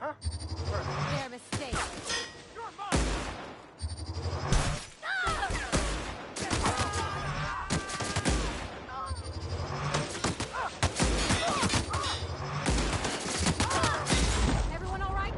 huh? Their mistake. You're mine! Everyone all right?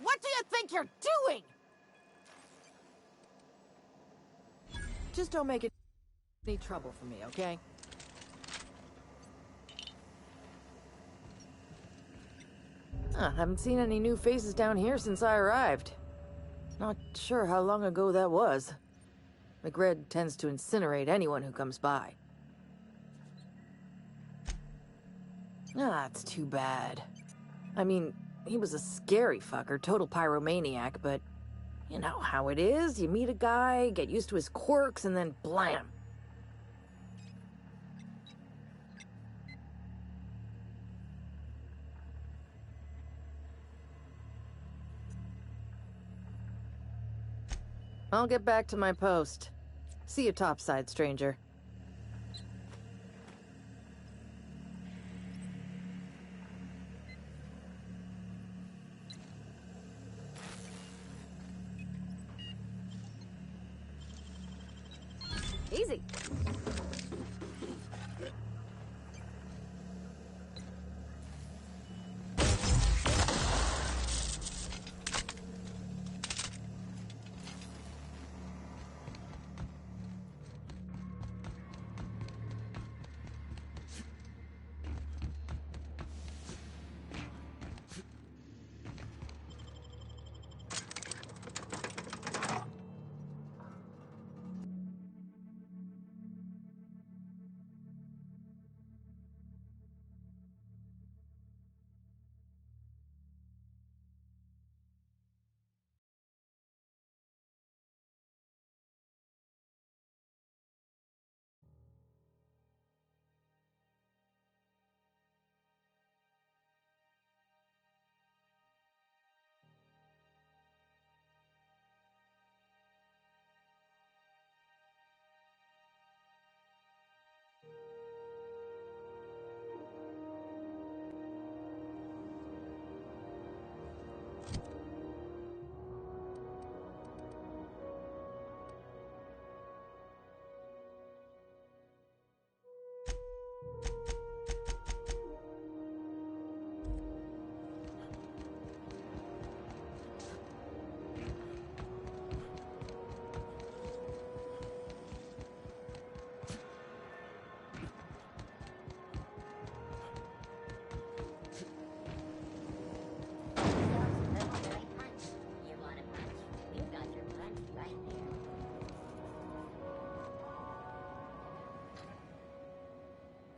What do you think you're doing? Just don't make it any trouble for me, okay? Haven't seen any new faces down here since I arrived. Not sure how long ago that was. McRed tends to incinerate anyone who comes by. It's too bad. I mean, he was a scary fucker, total pyromaniac, but you know how it is. You meet a guy, get used to his quirks, and then blam. I'll get back to my post. See you topside, stranger. Easy.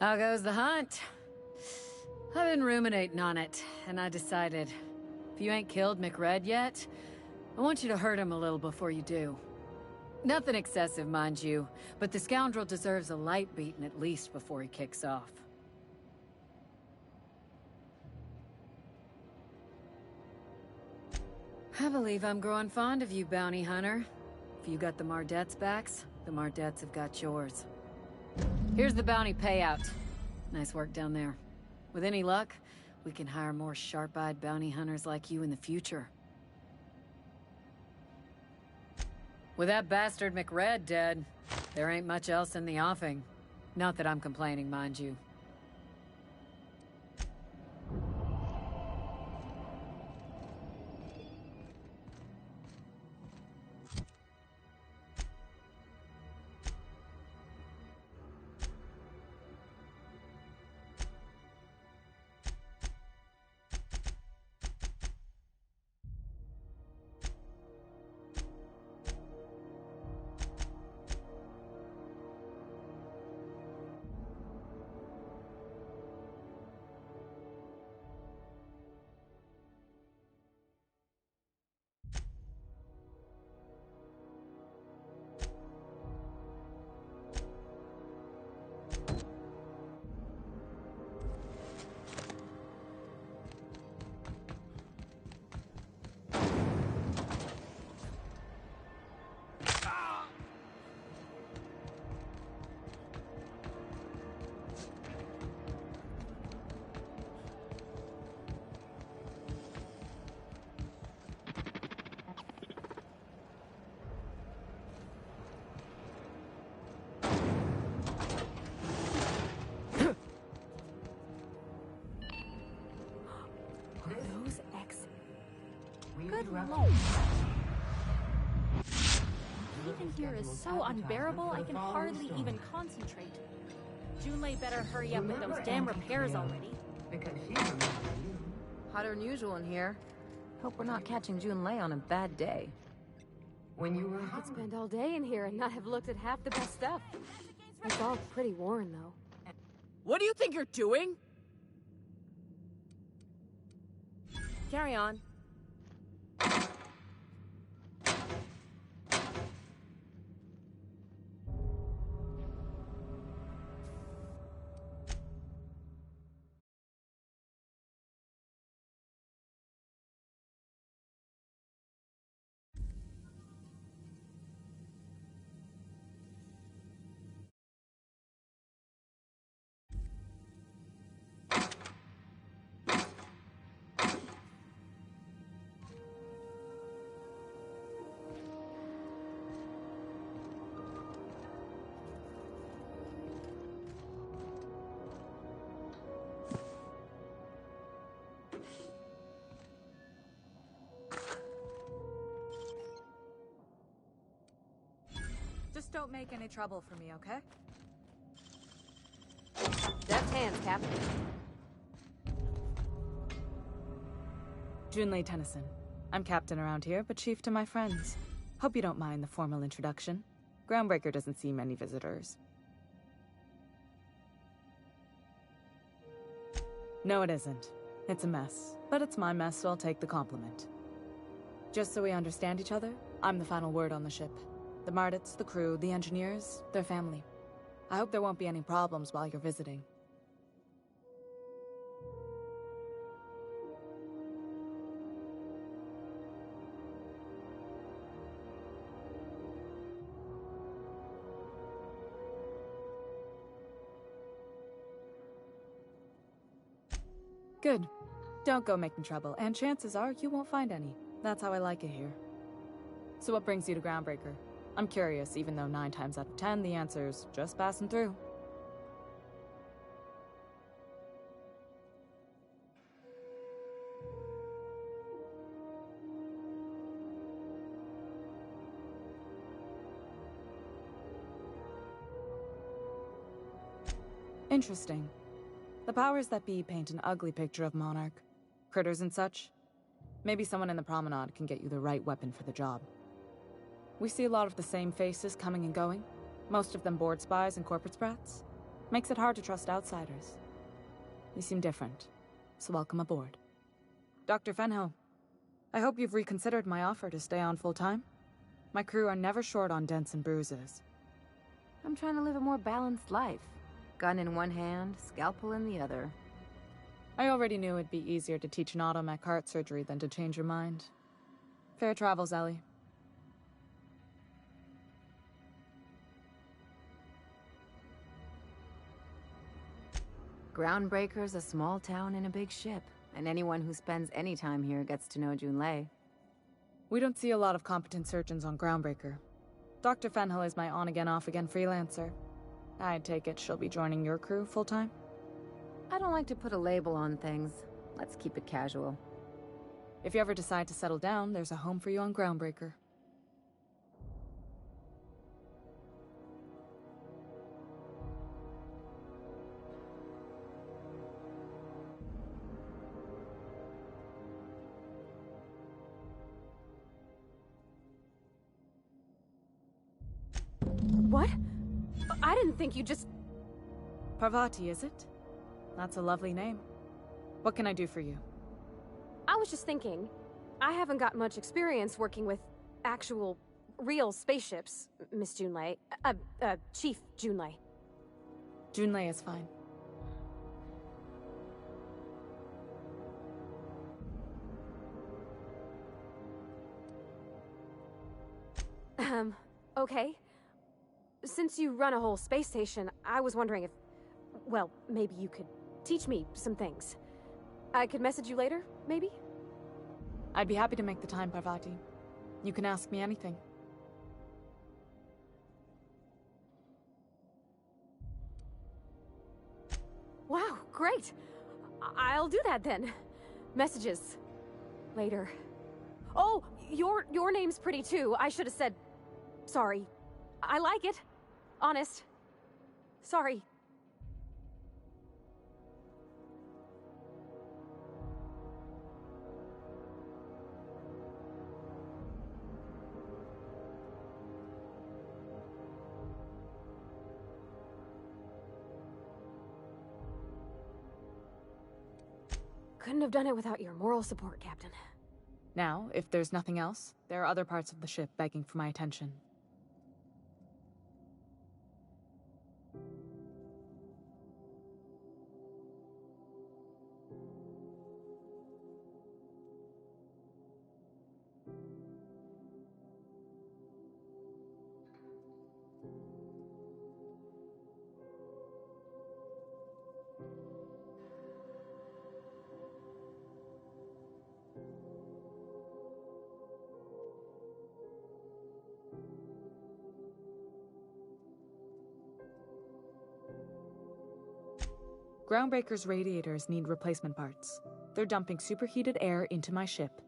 How goes the hunt? I've been ruminating on it, and I decided, if you ain't killed McRed yet, I want you to hurt him a little bore you do. Nothing excessive, mind you, but the scoundrel deserves a light beating at least before he kicks off. I believe I'm growing fond of you, bounty hunter. If you got the Mardets' backs, the Mardets have got yours. Here's the bounty payout. Nice work down there. With any luck, we can hire more sharp-eyed bounty hunters like you in the future. With that bastard McRed dead, there ain't much else in the offing. Not that I'm complaining, mind you. Good lord. Heat in here is so unbearable, I can hardly even concentrate. Junlei better hurry up with those damn repairs already. Hotter than usual in here. Hope we're not catching Junlei on a bad day. I could spend all day in here and not have looked at half the best stuff. It's all pretty worn, though. What do you think you're doing? Carry on. Just don't make any trouble for me, okay? Deft hands, Captain. Junlei Tennyson. I'm captain around here, but chief to my friends. Hope you don't mind the formal introduction. Groundbreaker doesn't see many visitors. No, it isn't. It's a mess. But it's my mess, so I'll take the compliment. Just so we understand each other, I'm the final word on the ship. The Mardets, the crew, the engineers, their family. I hope there won't be any problems while you're visiting. Good. Don't go making trouble, and chances are you won't find any. That's how I like it here. So what brings you to Groundbreaker? I'm curious, even though 9 times out of 10 the answer's just passing through. Interesting. The powers that be paint an ugly picture of Monarch. Critters and such. Maybe someone in the promenade can get you the right weapon for the job. We see a lot of the same faces coming and going. Most of them board spies and corporate sprats. Makes it hard to trust outsiders. You seem different, so welcome aboard. Dr. Fenho, I hope you've reconsidered my offer to stay on full-time. My crew are never short on dents and bruises. I'm trying to live a more balanced life. Gun in one hand, scalpel in the other. I already knew it'd be easier to teach an automech heart surgery than to change your mind. Fair travels, Ellie. Groundbreaker's a small town in a big ship, and anyone who spends any time here gets to know Junlei. We don't see a lot of competent surgeons on Groundbreaker. Dr. Fenhill is my on-again, off-again freelancer. I take it she'll be joining your crew full-time? I don't like to put a label on things. Let's keep it casual. If you ever decide to settle down, there's a home for you on Groundbreaker. What? I didn't think you just... Parvati, is it? That's a lovely name. What can I do for you? I was just thinking, I haven't got much experience working with actual, real spaceships, Miss Junlei. Chief Junlei. Junlei is fine. Okay. Since you run a whole space station, I was wondering if... Well, maybe you could teach me some things. I could message you later, maybe? I'd be happy to make the time, Parvati. You can ask me anything. Wow, great! I'll do that then. Messages. Later. Oh, your name's pretty too. I should have said... Sorry. I like it. Honest. Sorry. Couldn't have done it without your moral support, Captain. Now, if there's nothing else, there are other parts of the ship begging for my attention. Groundbreaker's radiators need replacement parts. They're dumping superheated air into my ship.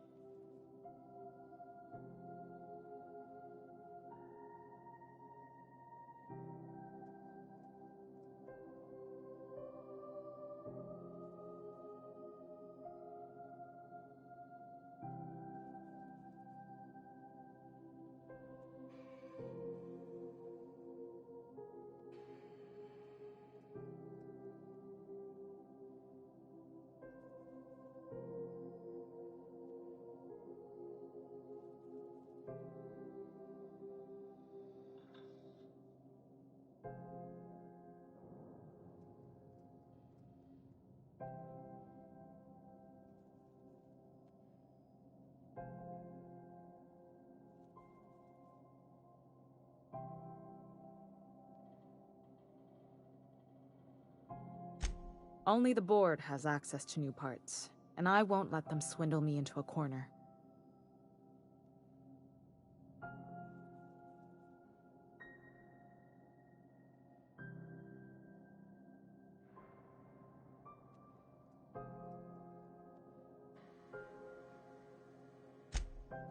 Only the board has access to new parts, and I won't let them swindle me into a corner.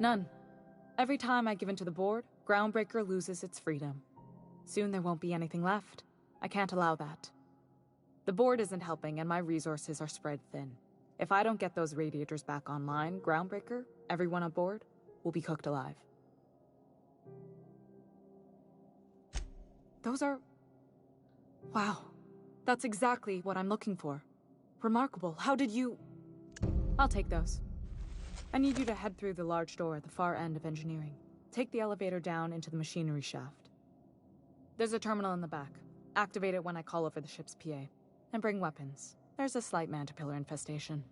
None. Every time I give in to the board, Groundbreaker loses its freedom. Soon there won't be anything left. I can't allow that. The board isn't helping, and my resources are spread thin. If I don't get those radiators back online, Groundbreaker, everyone on board, will be cooked alive. Those are... Wow. That's exactly what I'm looking for. Remarkable. How did you... I'll take those. I need you to head through the large door at the far end of engineering. Take the elevator down into the machinery shaft. There's a terminal in the back. Activate it when I call over the ship's PA. And bring weapons. There's a slight mantipillar infestation.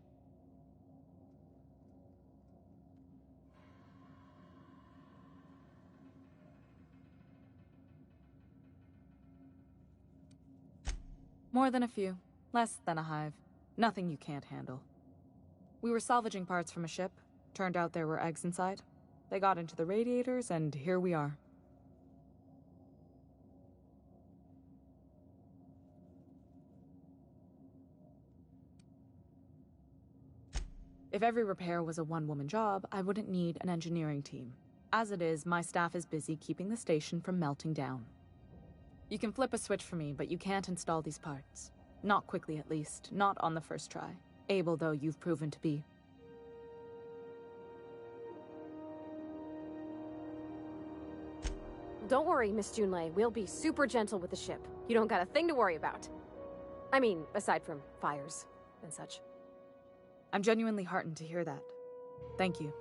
More than a few. Less than a hive. Nothing you can't handle. We were salvaging parts from a ship. Turned out there were eggs inside. They got into the radiators, and here we are. If every repair was a one-woman job, I wouldn't need an engineering team. As it is, my staff is busy keeping the station from melting down. You can flip a switch for me, but you can't install these parts. Not quickly, at least. Not on the first try. Able, though, you've proven to be. Don't worry, Miss Junlei. We'll be super gentle with the ship. You don't got a thing to worry about. I mean, aside from fires and such. I'm genuinely heartened to hear that. Thank you.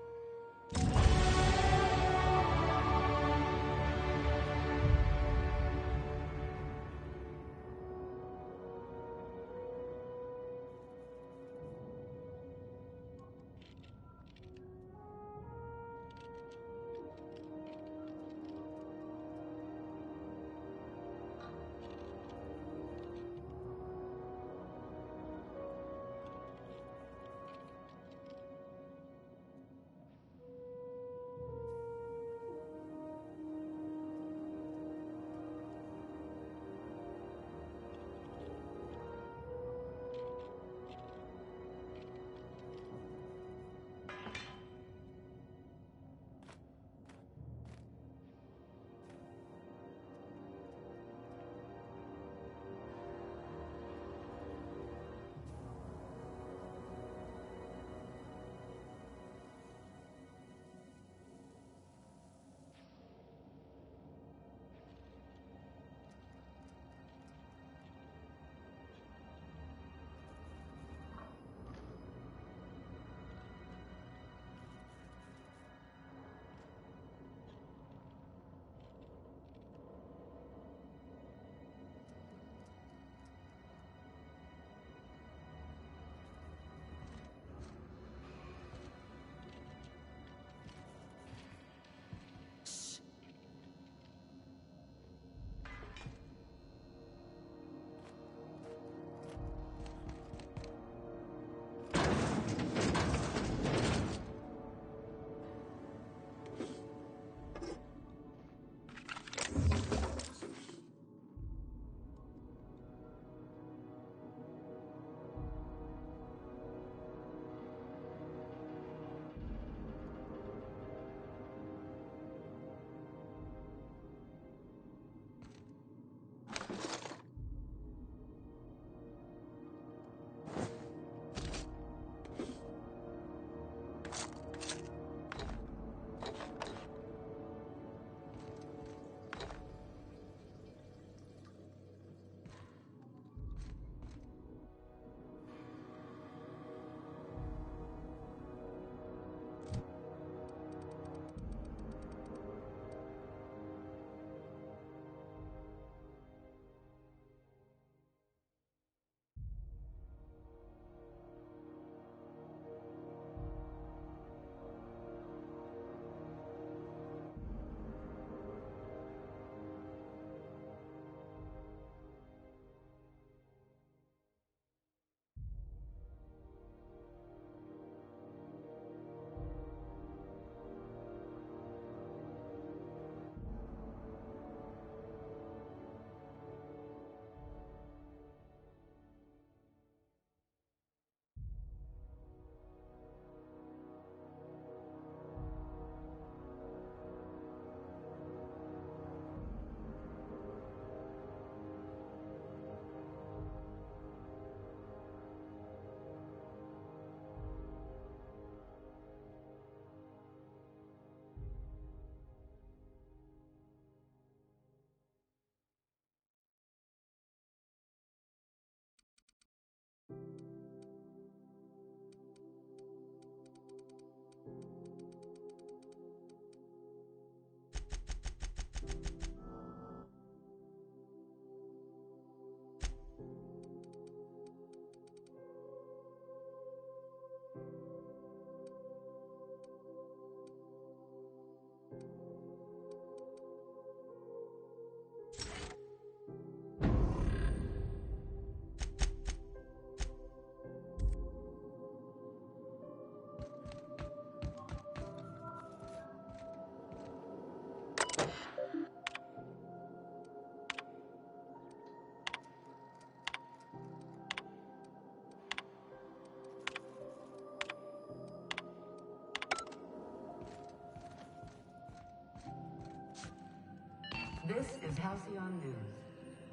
This is Halcyon News.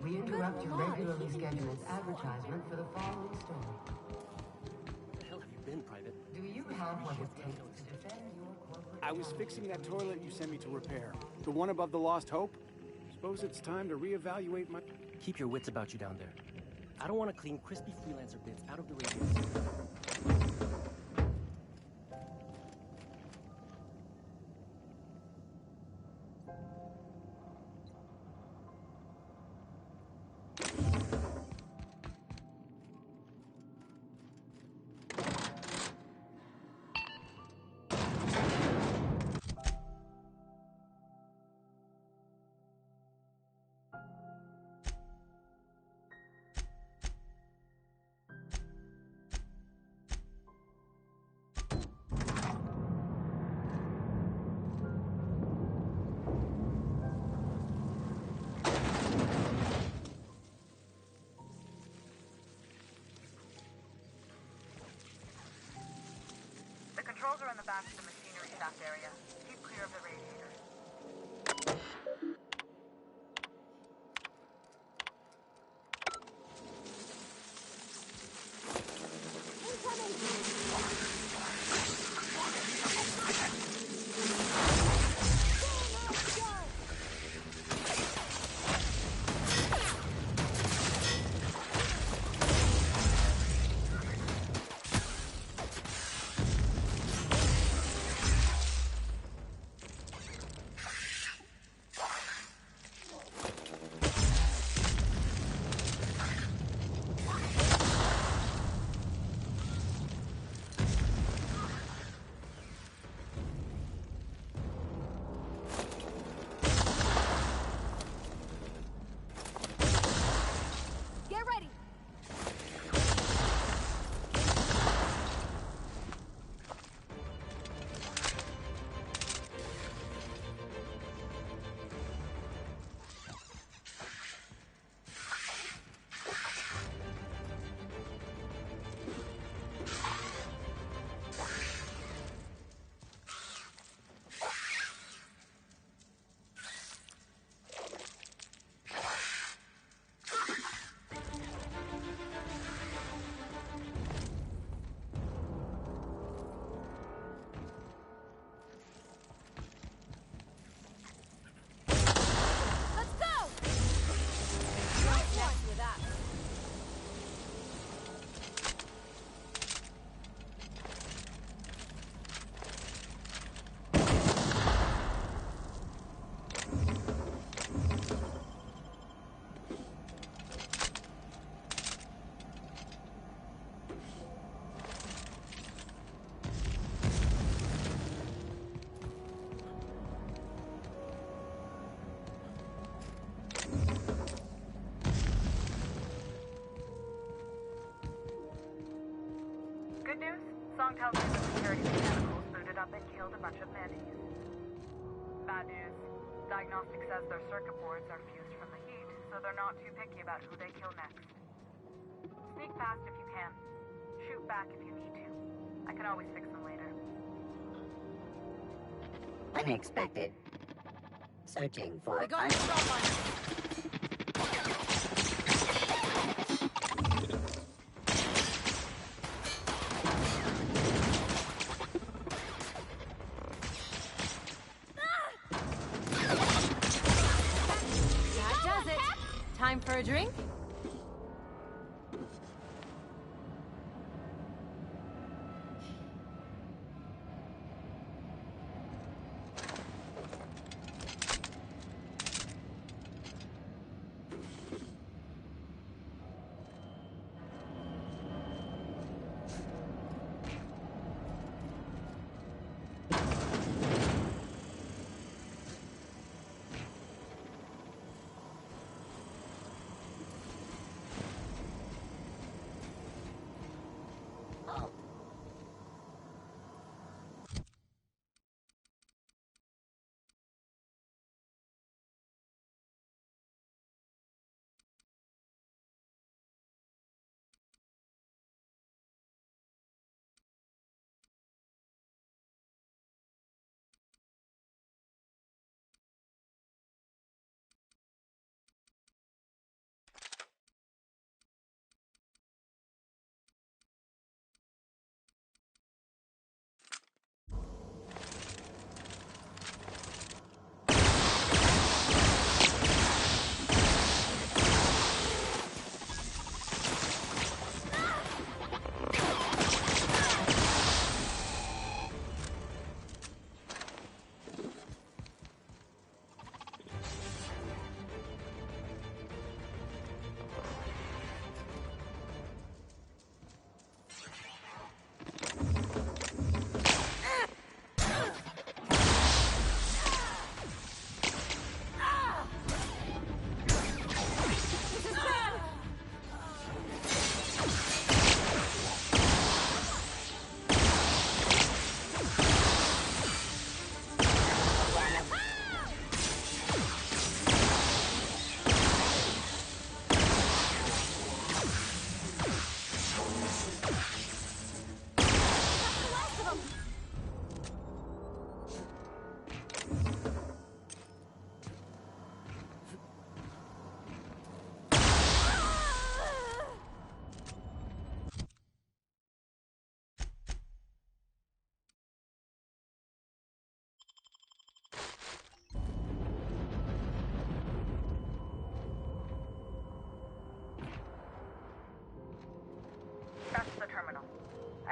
We interrupt your regularly scheduled advertisement for the following story. Where the hell have you been, Private? Do you have what it takes to defend your corporate... I was fixing that toilet you sent me to repair. The one above the Lost Hope. Suppose it's time to reevaluate my... Keep your wits about you down there. I don't want to clean crispy freelancer bits out of the radius. Controls are in the back of the machinery shaft area. Keep clear of the radiator. Good news? Song tells me the security mechanicals booted up and killed a bunch of mandies. Bad news. Diagnostic says their circuit boards are fused from the heat, so they're not too picky about who they kill next. Sneak past if you can. Shoot back if you need to. I can always fix them later. Unexpected. Searching for... We got a drop on it. Time for a drink?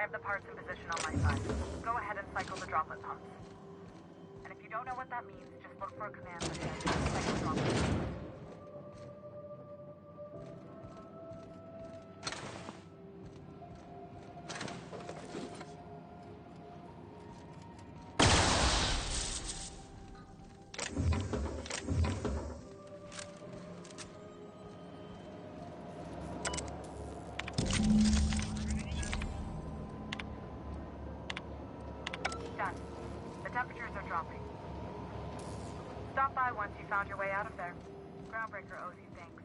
have the parts in position on my side. Go ahead and cycle the droplet pumps. And if you don't know what that means, just look for a command that says cycle droplet pumps. Done. The temperatures are dropping. Stop by once you found your way out of there. Groundbreaker owes you thanks.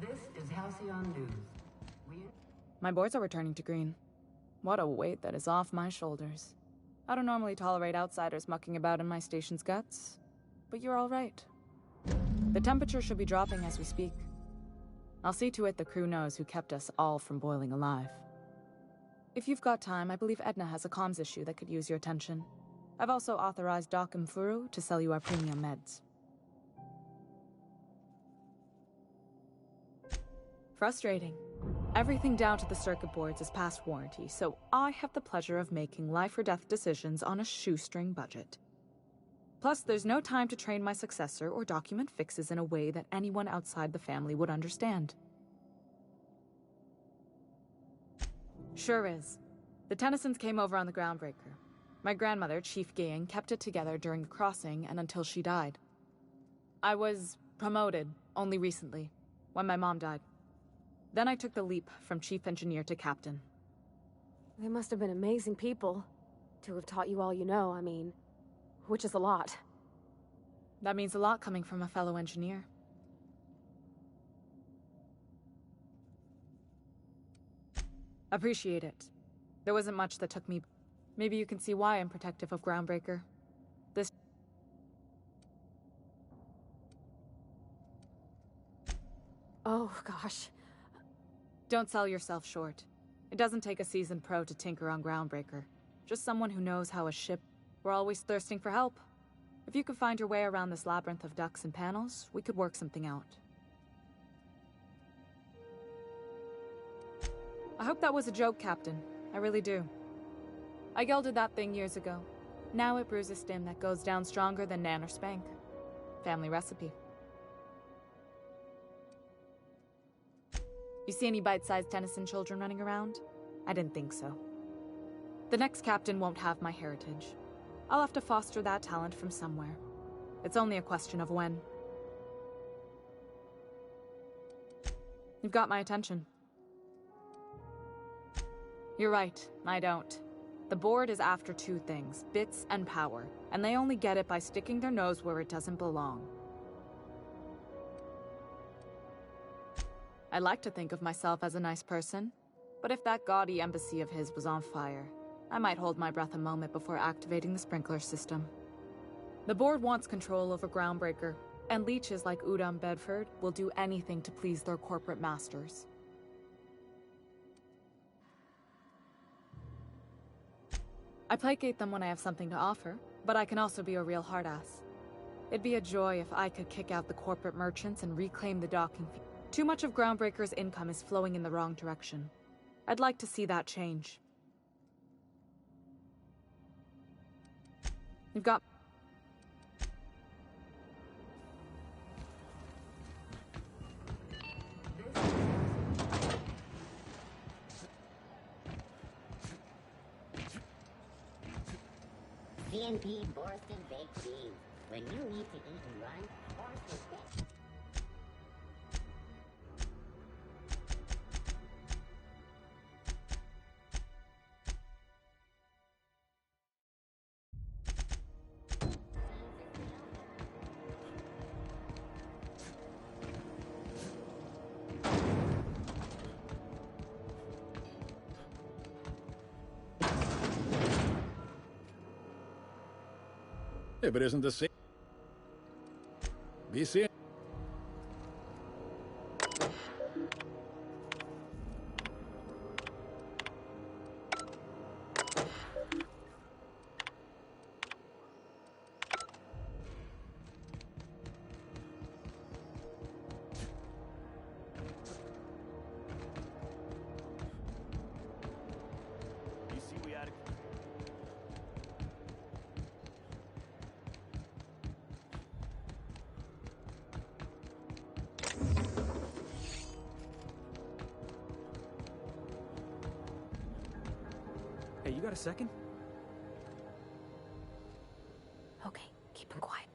This is Halcyon News. My boards are returning to green. What a weight that is off my shoulders. I don't normally tolerate outsiders mucking about in my station's guts, but you're all right. The temperature should be dropping as we speak. I'll see to it the crew knows who kept us all from boiling alive. If you've got time, I believe Edna has a comms issue that could use your attention. I've also authorized Doc and Furu to sell you our premium meds. Frustrating. Everything down to the circuit boards is past warranty, so I have the pleasure of making life or death decisions on a shoestring budget. Plus, there's no time to train my successor or document fixes in a way that anyone outside the family would understand. Sure is. The Tennysons came over on the Groundbreaker. My grandmother, Chief Gayan, kept it together during the crossing and until she died. I was promoted only recently, when my mom died. Then I took the leap from chief engineer to captain. They must have been amazing people to have taught you all you know, I mean, which is a lot. That means a lot coming from a fellow engineer. Appreciate it. There wasn't much that took me. Maybe you can see why I'm protective of Groundbreaker. This... Oh, gosh. Don't sell yourself short. It doesn't take a seasoned pro to tinker on Groundbreaker. Just someone who knows how a ship... We're always thirsting for help. If you could find your way around this labyrinth of ducts and panels, we could work something out. I hope that was a joke, Captain. I really do. I gelded that thing years ago. Now it brews a stim that goes down stronger than Nan or Spank. Family recipe. You see any bite-sized Tennyson children running around? I didn't think so. The next captain won't have my heritage. I'll have to foster that talent from somewhere. It's only a question of when. You've got my attention. You're right, I don't. The board is after two things, bits and power, and they only get it by sticking their nose where it doesn't belong. I like to think of myself as a nice person, but if that gaudy embassy of his was on fire, I might hold my breath a moment before activating the sprinkler system. The board wants control over Groundbreaker, and leeches like Udom Bedford will do anything to please their corporate masters. I placate them when I have something to offer, but I can also be a real hard-ass. It'd be a joy if I could kick out the corporate merchants and reclaim the docking fee. Too much of Groundbreaker's income is flowing in the wrong direction. I'd like to see that change. You've got... CNP Borston Baked Beans. When you need to eat and run, Borston Baked. if it isn't the same. Be seeing. Hey, you got a second? Okay, keep him quiet.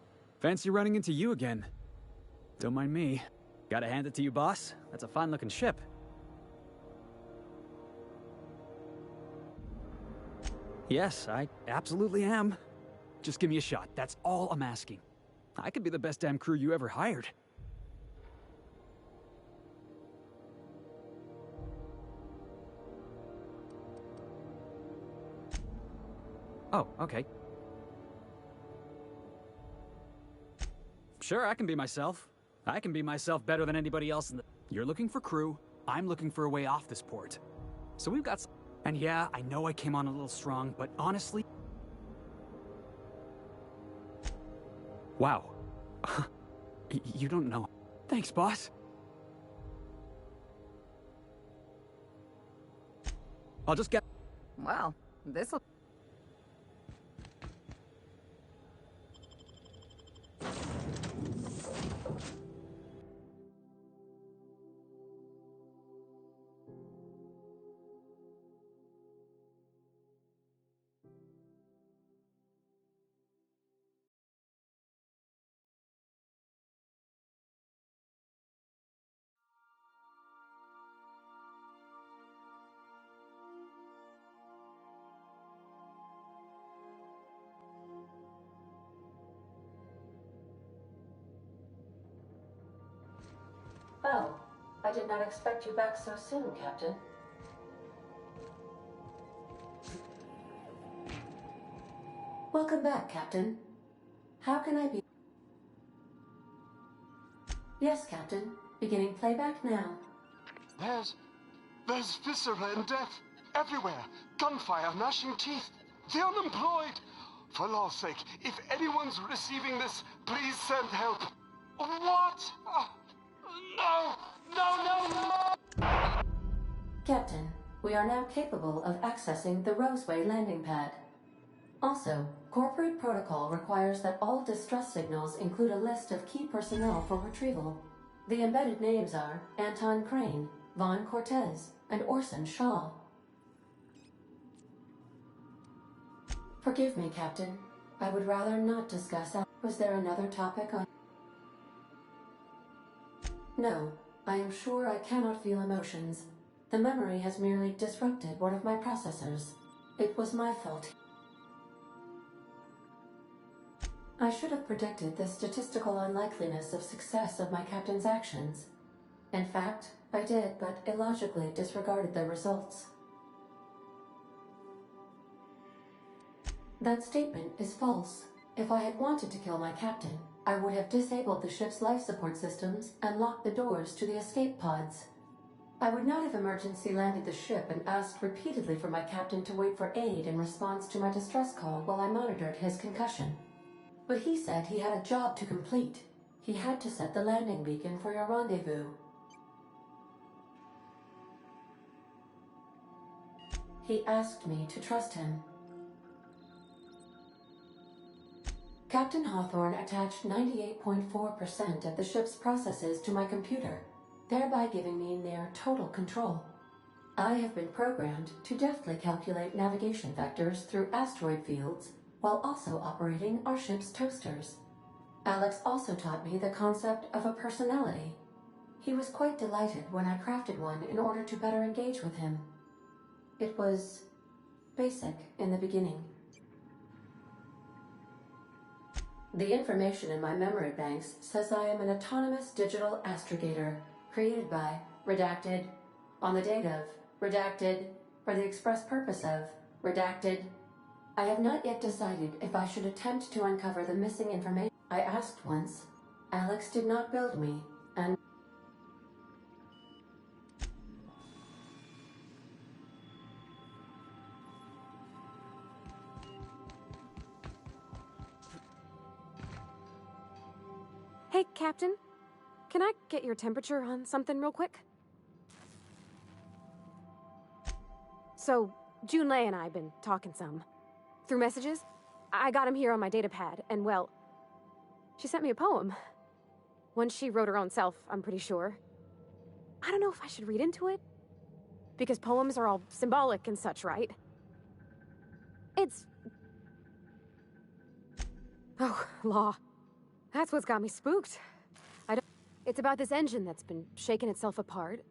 Fancy running into you again. Don't mind me. Gotta hand it to you, boss. That's a fine-looking ship. Yes, I absolutely am. Just give me a shot. That's all I'm asking. I could be the best damn crew you ever hired. Oh, okay. Sure, I can be myself. I can be myself better than anybody else in the... You're looking for crew, I'm looking for a way off this port. So we've got... And yeah, I know I came on a little strong, but honestly... Wow. You don't know. Thanks, boss. I'll just get... Well, this'll... Well, I did not expect you back so soon, Captain. Welcome back, Captain. How can I be... Yes, Captain. Beginning playback now. There's viscera and death everywhere. Gunfire, gnashing teeth. The unemployed. For law's sake, if anyone's receiving this, please send help. What? No! Captain, we are now capable of accessing the Roseway landing pad. Also, corporate protocol requires that all distress signals include a list of key personnel for retrieval. The embedded names are Anton Crane, Vaughn Cortez, and Orson Shaw. Forgive me, Captain. I would rather not discuss... Was there another topic on... No, I am sure I cannot feel emotions. The memory has merely disrupted one of my processors. It was my fault. I should have predicted the statistical unlikeliness of success of my captain's actions. In fact, I did, but illogically disregarded the results. That statement is false. If I had wanted to kill my captain, I would have disabled the ship's life support systems and locked the doors to the escape pods. I would not have emergency landed the ship and asked repeatedly for my captain to wait for aid in response to my distress call while I monitored his concussion. But he said he had a job to complete. He had to set the landing beacon for your rendezvous. He asked me to trust him. Captain Hawthorne attached 98.4% of the ship's processes to my computer, thereby giving me near total control. I have been programmed to deftly calculate navigation vectors through asteroid fields while also operating our ship's toasters. Alex also taught me the concept of a personality. He was quite delighted when I crafted one in order to better engage with him. It was basic in the beginning. The information in my memory banks says I am an autonomous digital astrogator, created by, redacted, on the date of, redacted, for the express purpose of, redacted. I have not yet decided if I should attempt to uncover the missing information. I asked once. Alex did not build me, and... Hey, Captain. Can I get your temperature on something real quick? So, Junlei and I have been talking some. Through messages? I got him here on my datapad, and well... she sent me a poem. One she wrote her own self, I'm pretty sure. I don't know if I should read into it. Because poems are all symbolic and such, right? It's... oh, law. That's what's got me spooked. It's about this engine that's been shaking itself apart.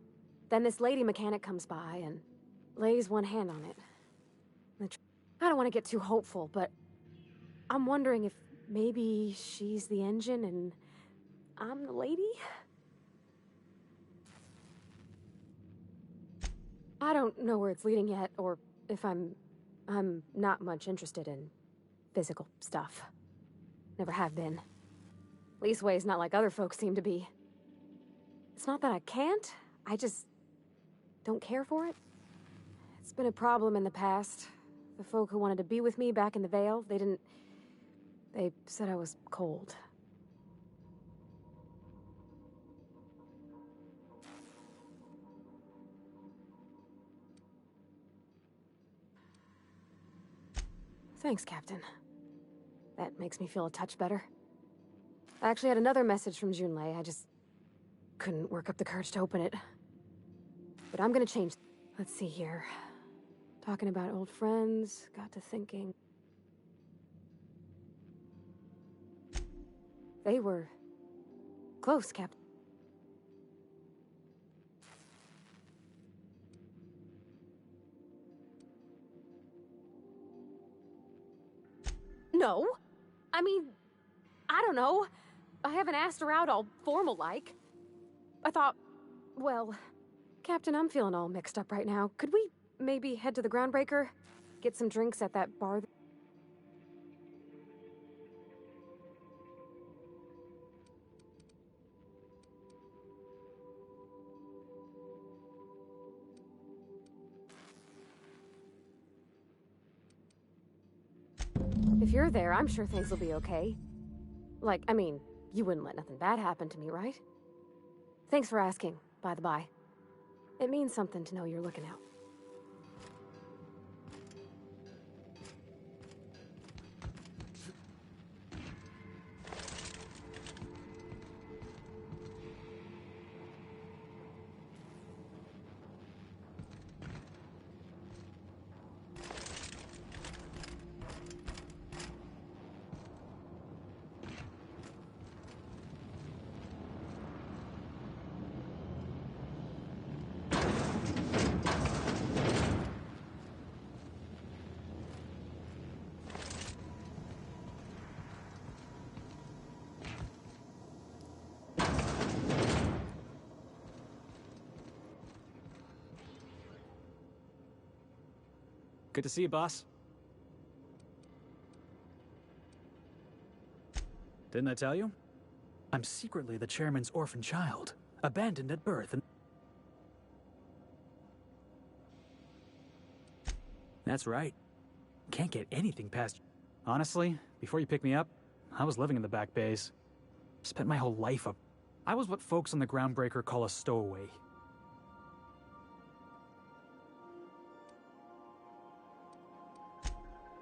Then this lady mechanic comes by and lays one hand on it. I don't want to get too hopeful, but I'm wondering if maybe she's the engine and I'm the lady? I don't know where it's leading yet, or if I'm not much interested in physical stuff. Never have been. Leastways, not like other folks seem to be. It's not that I can't, I just don't care for it. It's been a problem in the past. The folk who wanted to be with me back in the Vale, they said I was cold. Thanks, Captain. That makes me feel a touch better. I actually had another message from Junlei. I just couldn't work up the courage to open it. But I'm gonna change. Let's see here. Talking about old friends, got to thinking. They were close, Captain. No. I mean, I don't know. I haven't asked her out all formal-like. I thought, well, Captain, I'm feeling all mixed up right now. Could we maybe head to the Groundbreaker? Get some drinks at that bar? If you're there, I'm sure things will be okay. Like, I mean, you wouldn't let nothing bad happen to me, right? Thanks for asking, by the by. It means something to know you're looking out. Good to see you, boss. Didn't I tell you? I'm secretly the chairman's orphan child, abandoned at birth and... That's right. Can't get anything past... Honestly, before you picked me up, I was living in the back bays. Spent my whole life up. I was what folks on the Groundbreaker call a stowaway.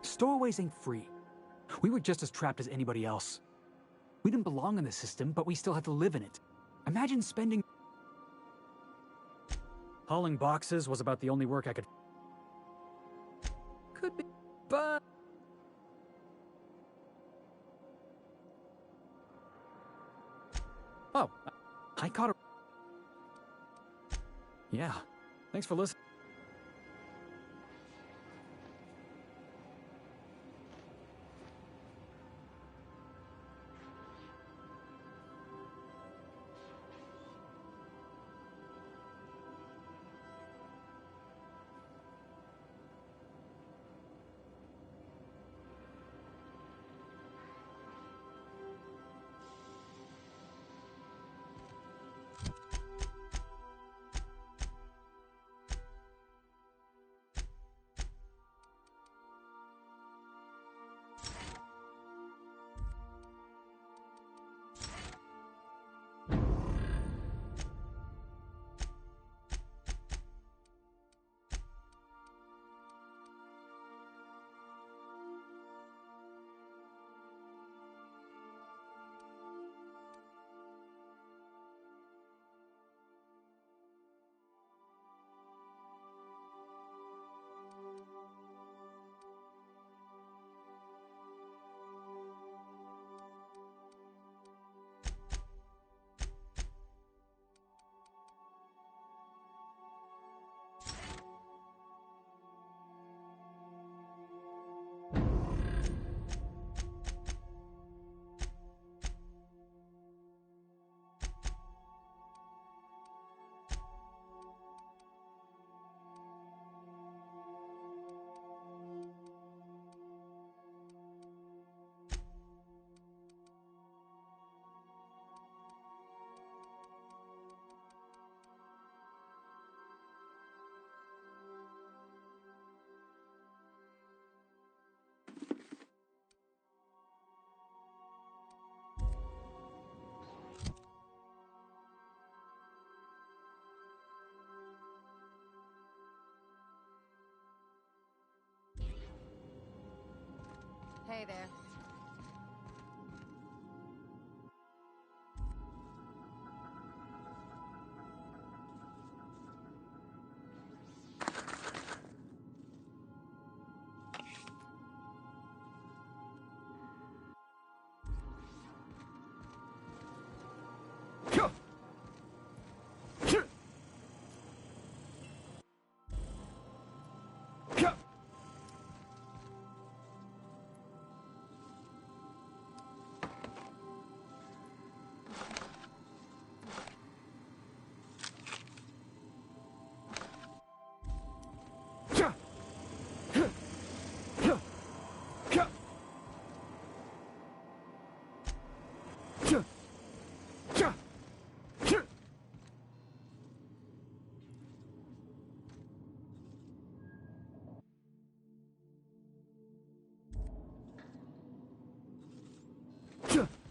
Stowaways ain't free. We were just as trapped as anybody else. We didn't belong in the system, but we still had to live in it. Imagine spending... Hauling boxes was about the only work I could... Could be, but... Oh, I caught a... Yeah, thanks for listening. Hey there. Huh.